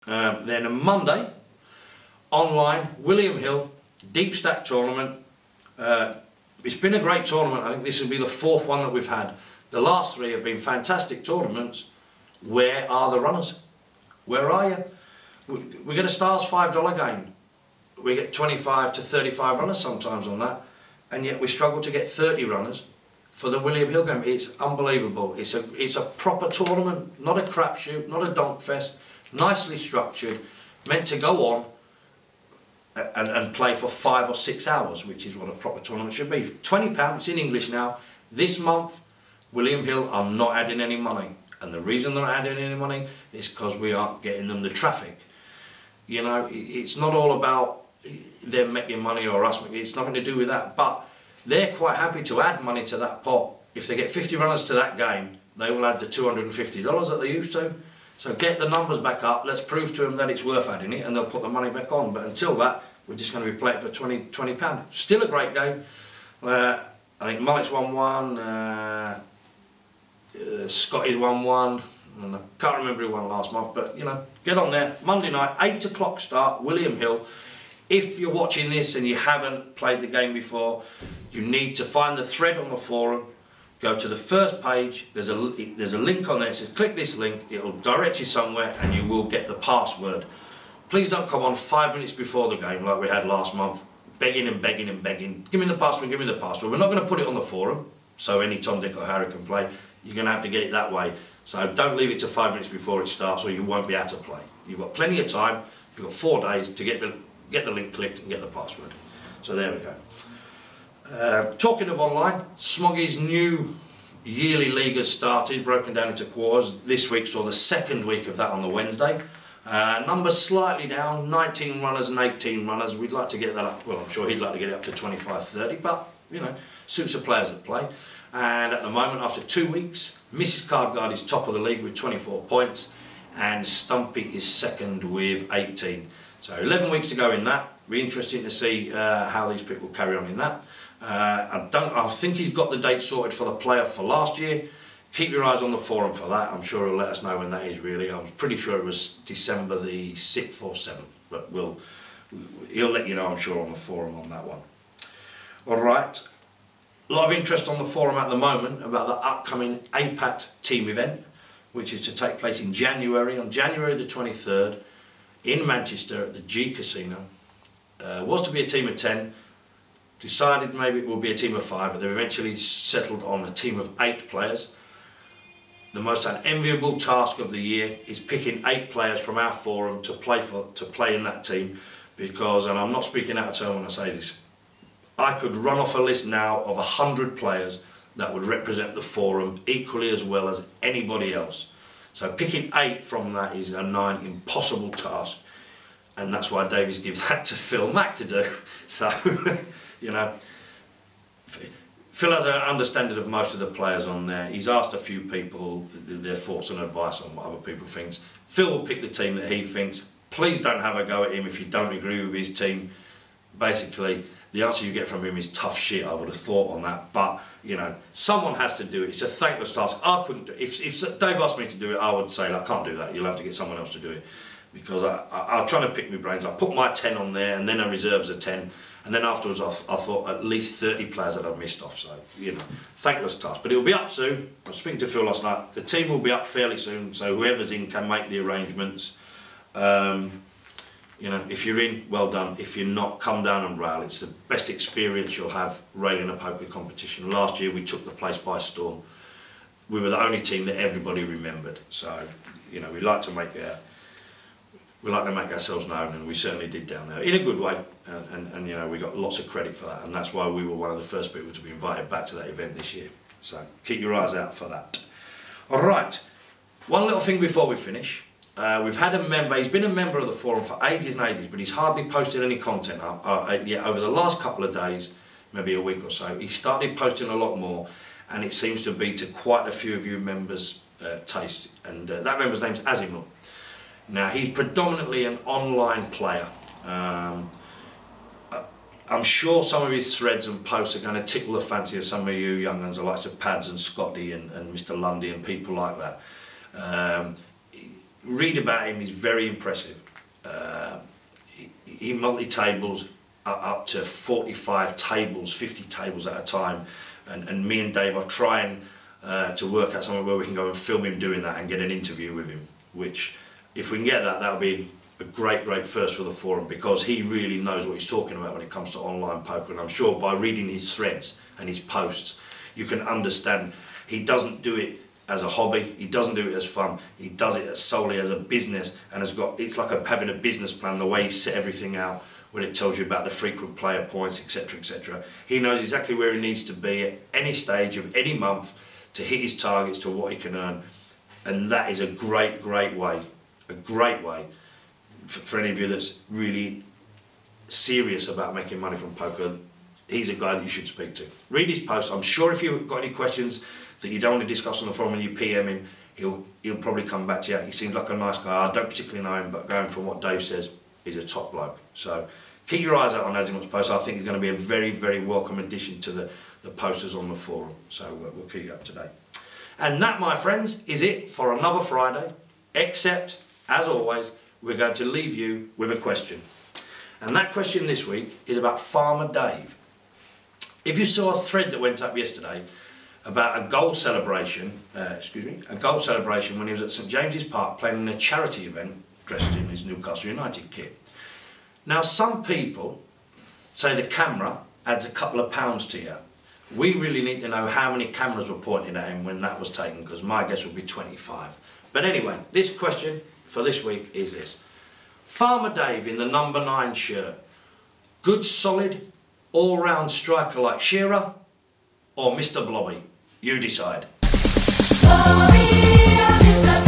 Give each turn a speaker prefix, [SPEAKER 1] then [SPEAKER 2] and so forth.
[SPEAKER 1] Then on Monday, online, William Hill, deep stack tournament. It's been a great tournament. I think this will be the fourth one that we've had. The last three have been fantastic tournaments. Where are the runners? Where are you? We get a Stars $5 game. We get 25 to 35 runners sometimes on that, and yet we struggle to get 30 runners for the William Hill game. It's unbelievable. It's a proper tournament, not a crapshoot, not a donk fest, nicely structured, meant to go on and play for 5 or 6 hours, which is what a proper tournament should be. £20, it's in English now. This month, William Hill are not adding any money. And the reason they're not adding any money is because we aren't getting them the traffic. You know, it's not all about them making money or us making, it's nothing to do with that. But they're quite happy to add money to that pot. If they get 50 runners to that game, they will add the $250 that they used to. So get the numbers back up, let's prove to them that it's worth adding it, and they'll put the money back on. But until that, we're just going to be playing for £20. Still a great game. I think Mullet's won one, Scotty's won one, and I can't remember who won last month, but you know, get on there. Monday night, 8 o'clock start, William Hill. If you're watching this and you haven't played the game before, you need to find the thread on the forum. Go to the first page, there's a link on there, it says click this link, it'll direct you somewhere and you will get the password. Please don't come on 5 minutes before the game like we had last month, begging and begging and begging, give me the password, give me the password. We're not going to put it on the forum, so any Tom, Dick or Harry can play. You're going to have to get it that way. So don't leave it to 5 minutes before it starts or you won't be able to play. You've got plenty of time, you've got 4 days to get the link clicked and get the password. So there we go. Talking of online, Smoggy's new yearly league has started, broken down into quarters. This week saw the second week of that on the Wednesday. Numbers slightly down, 19 runners and 18 runners. We'd like to get that up, well I'm sure he'd like to get it up to 25, 30, but you know, suits the players that play. And at the moment, after 2 weeks, Mrs. Cardguard is top of the league with 24 points and Stumpy is second with 18. So 11 weeks to go in that. It'll be interesting to see how these people carry on in that. I think he's got the date sorted for the playoff for last year. Keep your eyes on the forum for that. I'm sure he'll let us know when that is really. I'm pretty sure it was December the 6th or 7th, but he'll let you know, I'm sure, on the forum on that one. Alright, a lot of interest on the forum at the moment about the upcoming APAT team event, which is to take place in January, on January the 23rd, in Manchester at the G Casino. Was to be a team of 10. Decided maybe it will be a team of 5, but they've eventually settled on a team of 8 players. The most unenviable task of the year is picking 8 players from our forum to play in that team, because, and I'm not speaking out of turn when I say this, I could run off a list now of 100 players that would represent the forum equally as well as anybody else. So picking 8 from that is a nigh impossible task, and that's why Davies gives that to Phil Mack to do. So. You know, Phil has an understanding of most of the players on there. He's asked a few people their thoughts and advice on what other people think. Phil will pick the team that he thinks. Please don't have a go at him if you don't agree with his team. Basically, the answer you get from him is tough shit, I would have thought on that. But, you know, someone has to do it. It's a thankless task. I couldn't do it. If Dave asked me to do it, I would say, I can't do that. You'll have to get someone else to do it. Because I'm trying to pick my brains. I put my 10 on there and then a reserves of 10. And then afterwards I thought at least 30 players that I've missed off, so, you know, thankless task. But it'll be up soon. I was speaking to Phil last night. The team will be up fairly soon, so whoever's in can make the arrangements. You know, if you're in, well done. If you're not, come down and rail. It's the best experience you'll have railing a poker competition. Last year we took the place by storm. We were the only team that everybody remembered. So, you know, we like to make ourselves known, and we certainly did down there in a good way, and you know, we got lots of credit for that, and that's why we were one of the first people to be invited back to that event this year. So keep your eyes out for that. Alright, one little thing before we finish. We've had a member, he's been a member of the forum for ages and ages, but he's hardly posted any content up yet. Over the last couple of days, maybe a week or so, he started posting a lot more, and it seems to be to quite a few of you members' taste, and that member's name's Azimul. Now, he's predominantly an online player. I'm sure some of his threads and posts are going to tickle the fancy of some of you young ones, the likes of Pads and Scotty and Mr. Lundy and people like that. read about him, he's very impressive. He multi-tables up to 45 tables, 50 tables at a time, and me and Dave are trying to work out somewhere where we can go and film him doing that and get an interview with him, which if we can get that, that'll be a great first for the forum, because he really knows what he's talking about when it comes to online poker, and I'm sure by reading his threads and his posts you can understand he doesn't do it as a hobby, he doesn't do it as fun, he does it solely as a business, and it's like having a business plan, the way he set everything out when it tells you about the frequent player points, etc, etc. He knows exactly where he needs to be at any stage of any month to hit his targets, to what he can earn, and that is a great way for any of you that's really serious about making money from poker. He's a guy that you should speak to. Read his posts. I'm sure if you've got any questions that you don't want to discuss on the forum and you PM him, he'll probably come back to you. He seems like a nice guy. I don't particularly know him, but going from what Dave says, he's a top bloke. So keep your eyes out on Azimut's posts. I think he's going to be a very welcome addition to the posters on the forum. So we'll keep you up to date. And that, my friends, is it for another Friday, except, as always, we're going to leave you with a question. And that question this week is about Farmer Dave. If you saw a thread that went up yesterday about a goal celebration, a goal celebration when he was at St James's Park playing in a charity event dressed in his Newcastle United kit. Now, some people say the camera adds a couple of pounds to you. We really need to know how many cameras were pointed at him when that was taken, because my guess would be 25. But anyway, this question for this week is this. Farmer Dave in the number 9 shirt, good solid all-round striker like Shearer, or Mr Blobby? You decide. Sorry, Mr.